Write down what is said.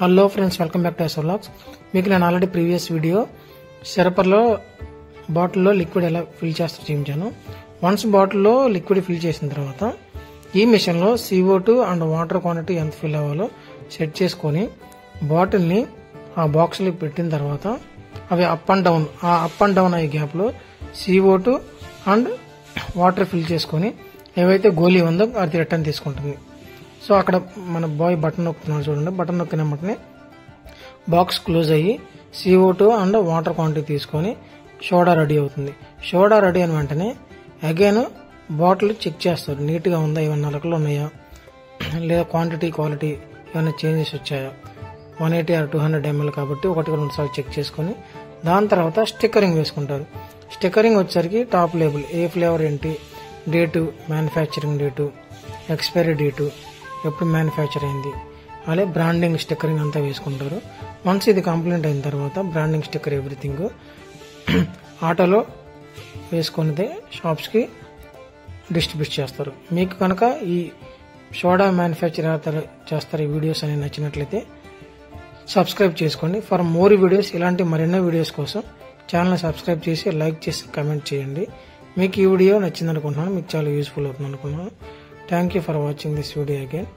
Hello friends, welcome back to S vlogs. మీకు నేను already previous video సిరపర్లో బాటిల్లో liquid ఎలా ఫిల్ చేస్తూ చూపించాను. వన్స్ బాటిల్లో లిక్విడ్ ఫిల్ చేసిన తర్వాత ఈ మిషన్లో CO2 అండ్ వాటర్ క్వాంటిటీ ఎంత ఫిల్ అవ్వాలో సెట్ చేసుకొని బాటిల్ని ఆ బాక్స్లో పెట్టిన తర్వాత అవి అప్ అండ్ డౌన్ అయ్యే గ్యాప్లో CO2 అండ్ వాటర్ ఫిల్ చేసుకొని ఏవైతే గోలీ ఉందో అది రిటర్న్ తీసుకుంటుంది. సో అక్కడ మన బాయ్ బటన్ నొక్కుతున్నాడు చూడండి. బటన్ నొక్కిన వెంటనే బాక్స్ క్లోజ్ అయ్యి CO2 అండ్ వాటర్ క్వాంటిటీ తీసుకొని సోడా రెడీ అవుతుంది. సోడా రెడీ అయిన వెంటనే అగైన్ బాటిల్ చెక్ చేస్తారు, నీట్గా ఉందా, ఏమైనా నలకలు ఉన్నాయా, లేదా క్వాలిటీ ఏమైనా చేంజెస్ వచ్చాయా. 180 or 200 ml కాబట్టి 1-2 సార్లు చెక్ చేసుకొని దాని తర్వాత స్టిక్కరింగ్ వేసుకుంటారు. స్టిక్కరింగ్ వచ్చేసరికి టాప్ లేబుల్, ఏ ఫ్లేవర్ ఏంటి, date, manufacturing date, expiry date, ఎప్పుడు మ్యానుఫ్యాక్చర్ అయింది, అలాగే బ్రాండింగ్ స్టిక్కరింగ్ అంతా వేసుకుంటారు. వన్స్ ఇది కంప్లీట్ అయిన తర్వాత బ్రాండింగ్ స్టిక్కర్ ఎవ్రీథింగ్ ఆటోలో వేసుకుని షాప్స్కి డిస్ట్రిబ్యూట్ చేస్తారు. మీకు కనుక ఈ సోడా మ్యానుఫ్యాక్చర్ చేస్తారు ఈ వీడియోస్ అనేవి నచ్చినట్లయితే సబ్స్క్రైబ్ చేసుకోండి. ఫర్ మోర్ వీడియోస్, ఇలాంటి మరెన్నో వీడియోస్ కోసం ఛానల్ సబ్స్క్రైబ్ చేసి లైక్ చేసి కమెంట్ చేయండి. మీకు ఈ వీడియో నచ్చింది అనుకుంటున్నాను, మీకు చాలా యూస్ఫుల్ అవుతుంది అనుకున్నాను. Thank you for watching this video again.